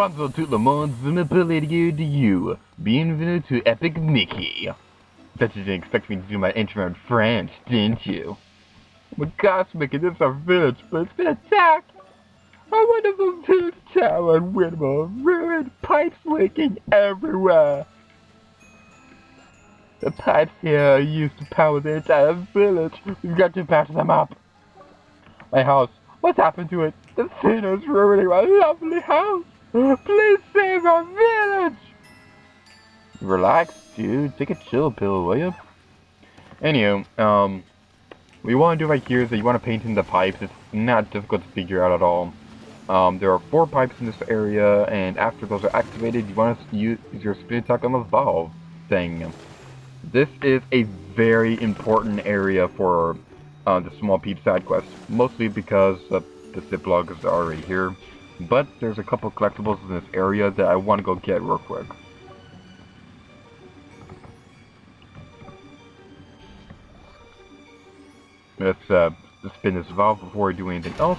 responsible to Le Mans vulnerability to you. Bienvenue to Epic Mickey. Bet you didn't expect me to do my intro in French, didn't you? Oh my gosh, Mickey, this is our village, but it's been attacked. Our wonderful village tower and windmill ruined, pipes leaking everywhere. The pipes here are used to power the entire village. We've got to patch them up. My house, what's happened to it? The sinner's ruining my lovely house. Please save our village! Relax, dude. Take a chill pill, will you? Anywho, what you want to do right here is that you want to paint in the pipes. It's not difficult to figure out at all. There are 4 pipes in this area, and after those are activated, you want to use your spin attack on the valve thing. This is a very important area for the small peep side quest, mostly because the zip log is already here. But there's a couple collectibles in this area that I want to go get real quick. Let's spin this valve before we do anything else.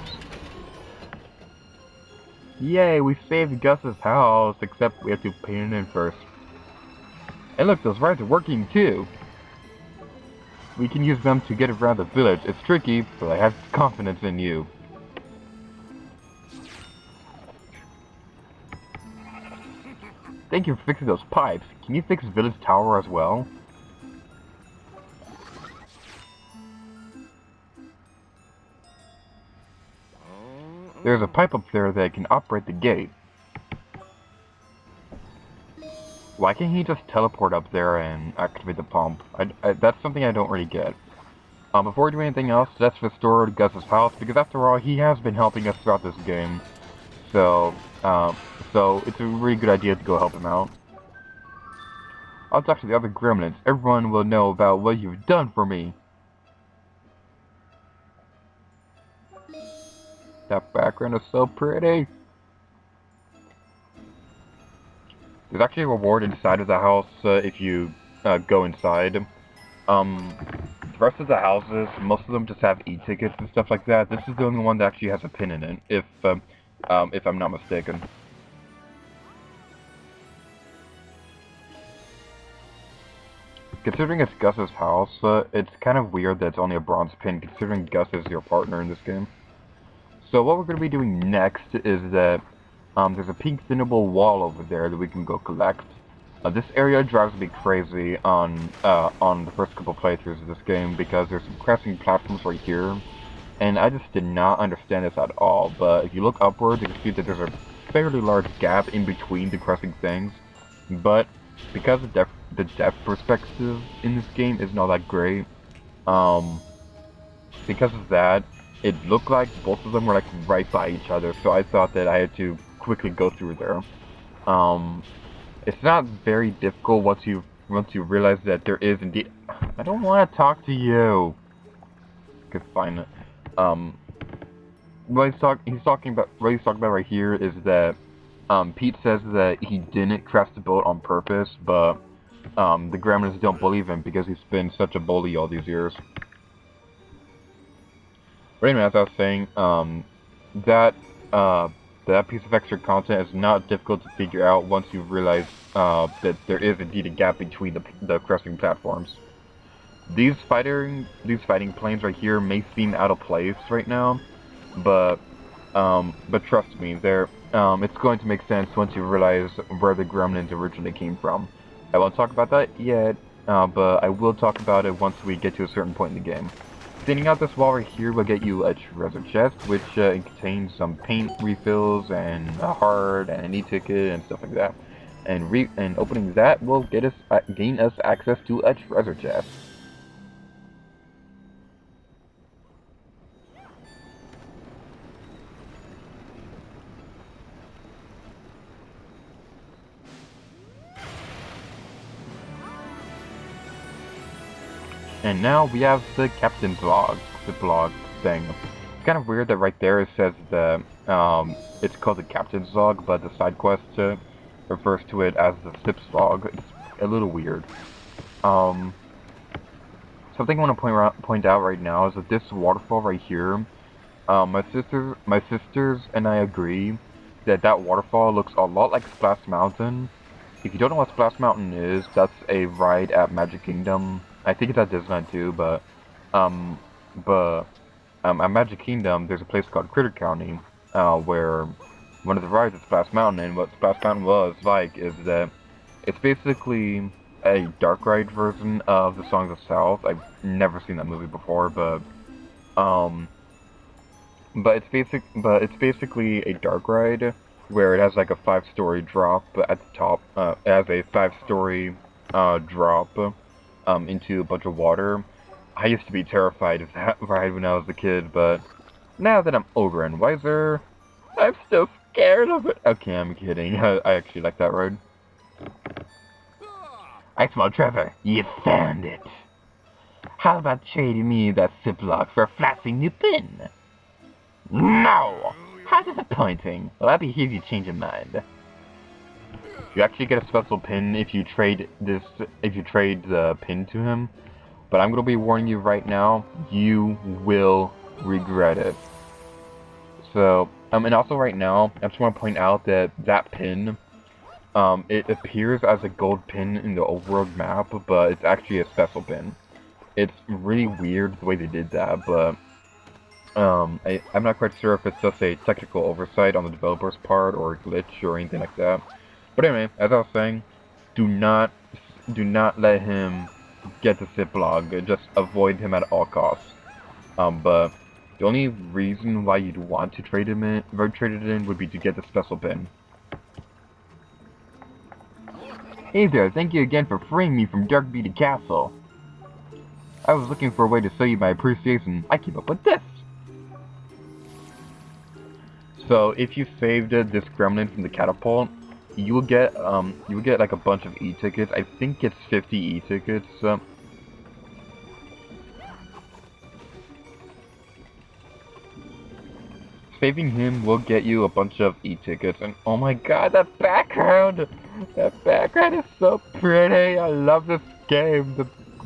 Yay, we saved Gus's house, except we have to paint it in first. And look, those rides are working too. We can use them to get around the village. It's tricky, but I have confidence in you. Thank you for fixing those pipes. Can you fix Village Tower as well? There's a pipe up there that can operate the gate. Why can't he just teleport up there and activate the pump? That's something I don't really get. Before we do anything else, let's restore Gus's house, because after all, he has been helping us throughout this game. So it's a really good idea to go help him out. I'll talk to the other gremlins. Everyone will know about what you've done for me. That background is so pretty. There's actually a reward inside of the house if you go inside. The rest of the houses, most of them just have e-tickets and stuff like that. This is the only one that actually has a pin in it, if I'm not mistaken. Considering it's Gus's house, it's kind of weird that it's only a bronze pin, considering Gus is your partner in this game. So what we're going to be doing next is that there's a pink thinnable wall over there that we can go collect. This area drives me crazy on the first couple playthroughs of this game, because there's some crashing platforms right here, and I just did not understand this at all. But if you look upwards, you can see that there's a fairly large gap in between the crossing things. But because the depth perspective in this game isn't all that great, because of that, it looked like both of them were like right by each other. So I thought that I had to quickly go through there. It's not very difficult once you realize that there is indeed. I don't want to talk to you. Okay, fine. What he's talking about right here is that Pete says that he didn't crash the boat on purpose, but the gremlins don't believe him because he's been such a bully all these years. But anyway, as I was saying, that piece of extra content is not difficult to figure out once you realize that there is indeed a gap between the crossing platforms. These fighting planes right here may seem out of place right now, but trust me, it's going to make sense once you realize where the gremlins originally came from. I won't talk about that yet, but I will talk about it once we get to a certain point in the game. Thinning out this wall right here will get you a treasure chest, which contains some paint refills and a heart and an e-ticket and stuff like that. And opening that will gain us access to a treasure chest. And now we have the captain's log, the blog thing. It's kind of weird that right there it says that it's called the captain's log, but the side quest refers to it as the ship's log. It's a little weird. Something I want to point out right now is that this waterfall right here, my sisters and I agree that waterfall looks a lot like Splash Mountain. If you don't know what Splash Mountain is, that's a ride at Magic Kingdom. I think it's at Disneyland too, um, but at Magic Kingdom, there's a place called Critter County, where one of the rides at Splash Mountain, and what Splash Mountain was like is that it's basically a dark ride version of the Songs of South. I've never seen that movie before, um, but it's basically a dark ride where it has like a 5-story drop at the top. It has a 5-story drop into a bunch of water. I used to be terrified of that ride when I was a kid, but now that I'm older and wiser, I'm still scared of it. Okay, I'm kidding. I actually like that ride. I smell Trevor. You found it. How about trading me that Ziploc for a flashy new pin? No! How disappointing. Well, I'll be here if you change your mind. You actually get a special pin if you trade the pin to him. But I'm gonna be warning you right now, you will regret it. So, and also right now, I just want to point out that that pin, it appears as a gold pin in the overworld map, but it's actually a special pin. It's really weird the way they did that, but I'm not quite sure if it's just a technical oversight on the developer's part or a glitch or anything like that. But anyway, as I was saying, do not let him get the Ziploc. Just avoid him at all costs. But the only reason why you'd want to trade it in would be to get the special pin. Hey there, thank you again for freeing me from Dark Beaded Castle. I was looking for a way to show you my appreciation. I came up with this. So if you saved this gremlin from the catapult, you will get like a bunch of e-tickets. I think it's 50 e-tickets. Saving him will get you a bunch of e-tickets, and oh my god, that background is so pretty. I love this game.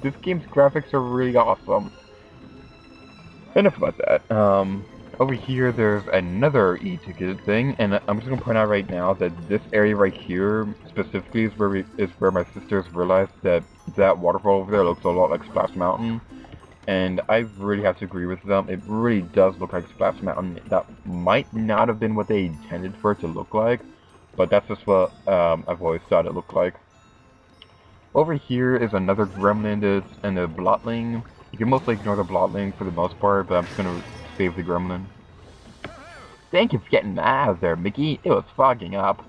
This game's graphics are really awesome. Enough about that. Over here, there's another e-ticket thing, and I'm just gonna point out right now that this area right here specifically is where my sisters realized that waterfall over there looks a lot like Splash Mountain, and I really have to agree with them. It really does look like Splash Mountain. That might not have been what they intended for it to look like, but that's just what I've always thought it looked like. Over here is another gremlin and a blotling. You can mostly ignore the blotling for the most part, but I'm just gonna save the gremlin. Thank you for getting my eyes there, Mickey. It was fogging up.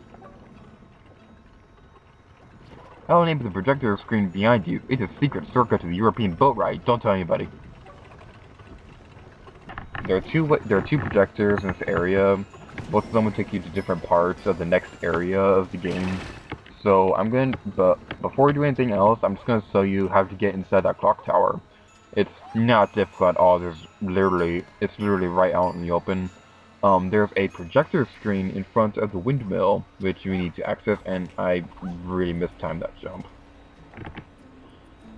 I will name the projector screen behind you. It's a secret shortcut to the European boat ride. Don't tell anybody. There are two projectors in this area. Both of them will take you to different parts of the next area of the game. So but before we do anything else, I'm just gonna show you how to get inside that clock tower. It's not difficult at all. It's literally right out in the open. There's a projector screen in front of the windmill, which you need to access, and I really mistimed that jump.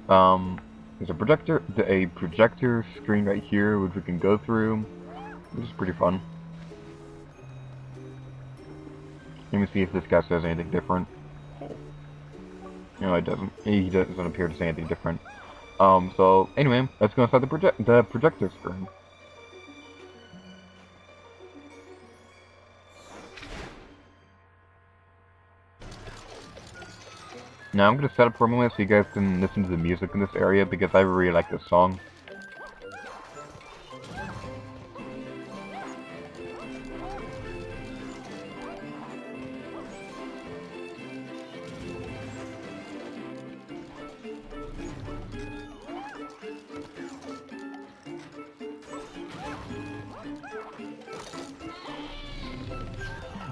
There's a projector screen right here, which we can go through, which is pretty fun. Let me see if this guy says anything different. No, it doesn't. He doesn't appear to say anything different. So anyway, let's go inside the projector screen. Now I'm gonna set up for a moment so you guys can listen to the music in this area because I really like this song.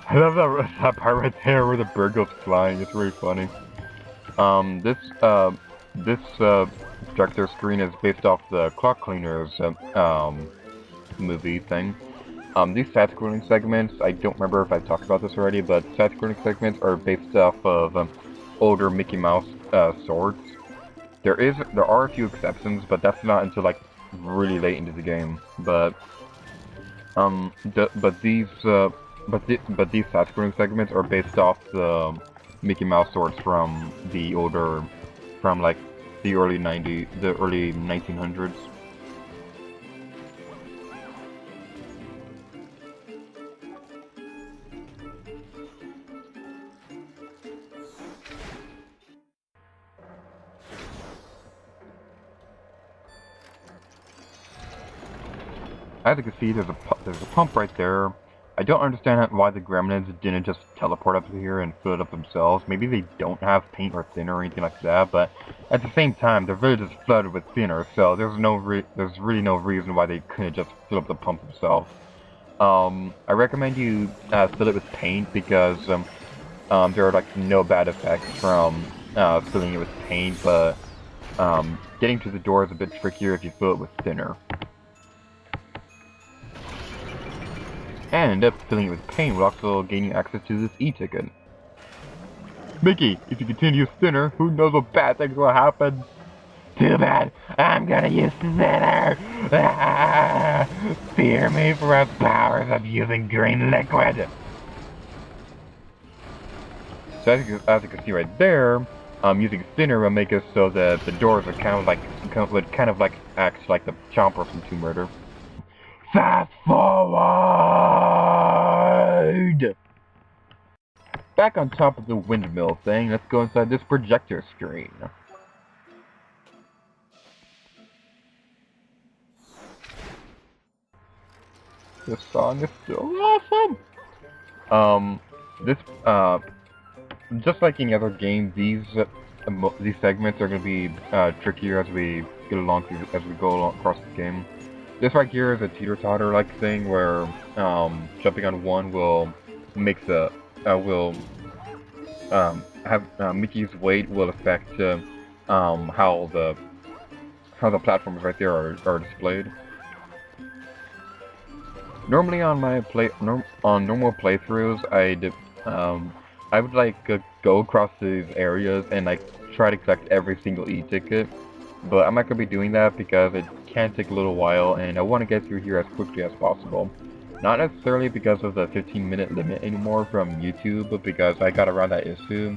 I love that part right there where the bird goes flying. It's really funny. This projector screen is based off the Clock Cleaners movie thing. These side-scrolling segments, I don't remember if I talked about this already, but side-scrolling segments are based off of older Mickey Mouse swords. There are a few exceptions, but that's not until like really late into the game. But but these side-scrolling segments are based off the Mickey Mouse swords from the older, from like the early 1900s. As you can see, there's a pump right there. I don't understand why the gremlins didn't just teleport up here and fill it up themselves. Maybe they don't have paint or thinner or anything like that, but at the same time, their village is flooded with thinner, so there's really no reason why they couldn't just fill up the pump themselves. I recommend you fill it with paint because there are like no bad effects from filling it with paint, but getting to the door is a bit trickier if you fill it with thinner. And filling it with paint will also gain you access to this e-ticket. Mickey, if you continue thinner, who knows what bad things will happen? Too bad, I'm gonna use thinner! Ah, fear me for the powers of using green liquid! So as you can see right there, using thinner will make it so that the doors are would kind of like act like the chomper from Tomb Raider. Fast forward! Back on top of the windmill thing, let's go inside this projector screen. This song is still awesome! Just like any other game, these segments are going to be trickier as we go along across the game. This right here is a teeter-totter like thing where jumping on one will make the Mickey's weight will affect how the platforms right there are displayed. Normally on my normal playthroughs, I would like go across these areas and like try to collect every single e-ticket, but I'm not gonna be doing that because it can take a little while, and I want to get through here as quickly as possible. Not necessarily because of the 15-minute limit anymore from YouTube, but because I got around that issue.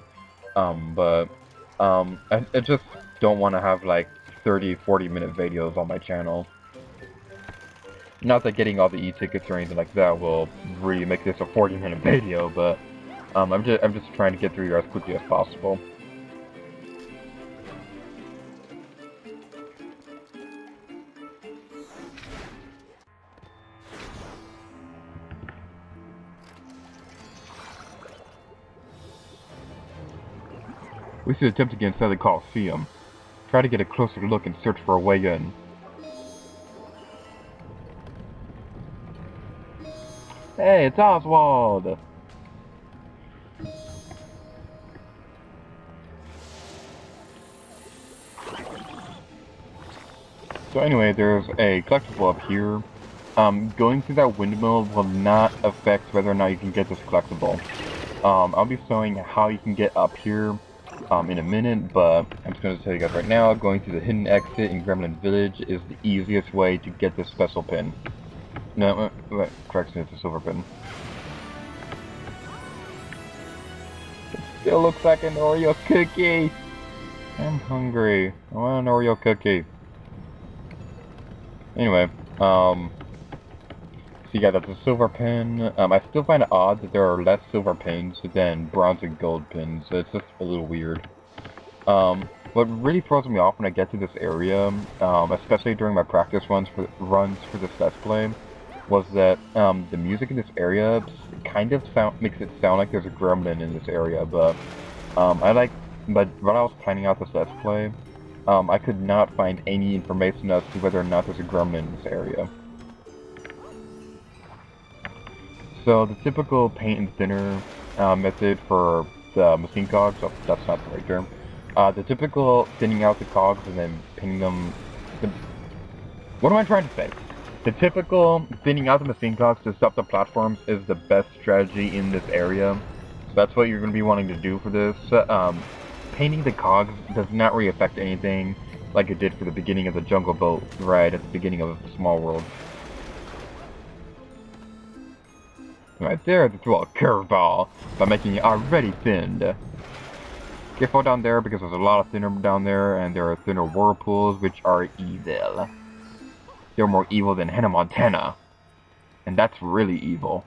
I just don't want to have like 30-40-minute videos on my channel. Not that getting all the e-tickets or anything like that will really make this a 40-minute video, but I'm just trying to get through here as quickly as possible. We should attempt to get inside the Coliseum. Try to get a closer look and search for a way in. Hey, it's Oswald! So anyway, there's a collectible up here. Going through that windmill will not affect whether or not you can get this collectible. I'll be showing how you can get up here in a minute, but I'm just going to tell you guys right now, going through the hidden exit in Gremlin Village is the easiest way to get this special pin. No, correction, it's a silver pin. It still looks like an Oreo cookie! I'm hungry. I want an Oreo cookie. Anyway, so yeah, that's a silver pin. I still find it odd that there are less silver pins than bronze and gold pins. It's just a little weird. What really throws me off when I get to this area, especially during my practice runs for this Let's Play, was that the music in this area kind of makes it sound like there's a gremlin in this area. But when I was planning out this Let's Play, I could not find any information as to whether or not there's a gremlin in this area. So the typical paint and thinner method for the machine cogs, oh, that's not the right term. The typical thinning out the cogs and then painting them. What am I trying to say? The typical thinning out the machine cogs to stop the platforms is the best strategy in this area. So that's what you're going to be wanting to do for this. Painting the cogs does not really affect anything like it did for the beginning of the Jungle Boat ride at the beginning of Small World. Right there, to throw a curveball by making it already thinned. Careful down there because there's a lot of thinner down there, and there are thinner whirlpools which are evil. They're more evil than Hannah Montana. And that's really evil.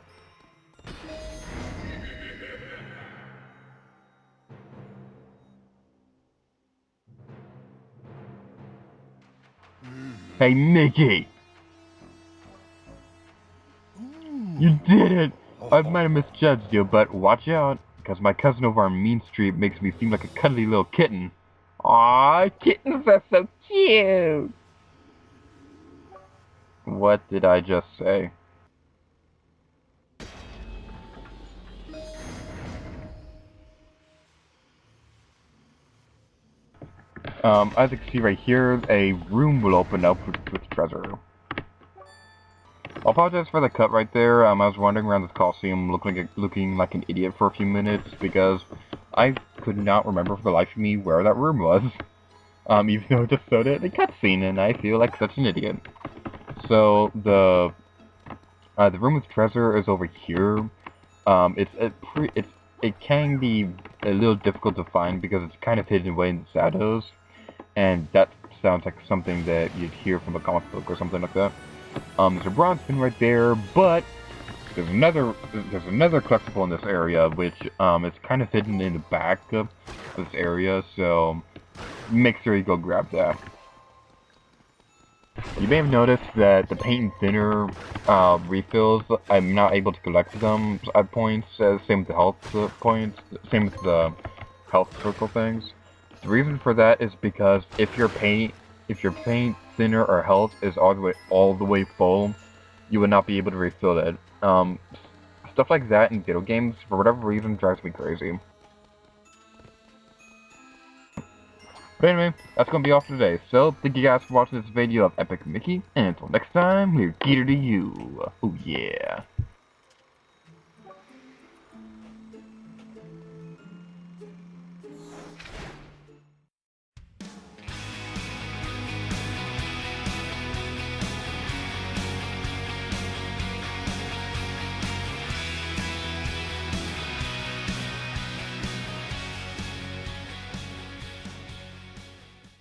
Hey, Mickey! You did it! I might have misjudged you, but watch out, because my cousin over on Mean Street makes me seem like a cuddly little kitten. Aww, kittens are so cute! What did I just say? As you can see right here, a room will open up with treasure. I'll apologize for the cut right there. I was wandering around this Coliseum looking like an idiot for a few minutes because I could not remember for the life of me where that room was. Even though it just showed it in a cutscene, and I feel like such an idiot. So the room with treasure is over here. It can be a little difficult to find because it's kind of hidden away in the shadows, and that sounds like something that you'd hear from a comic book or something like that. There's a bronze pin right there, but there's another collectible in this area, which is kind of hidden in the back of this area, so make sure you go grab that. You may have noticed that the paint and thinner refills, I'm not able to collect them at points, same with the health points, same with the health circle things. The reason for that is because if your paint thinner or health is all the way full, you would not be able to refill it. Stuff like that in video games, for whatever reason, drives me crazy. But anyway, that's gonna be all for today. So, thank you guys for watching this video of Epic Mickey, and until next time, we're Gator to you. Oh yeah.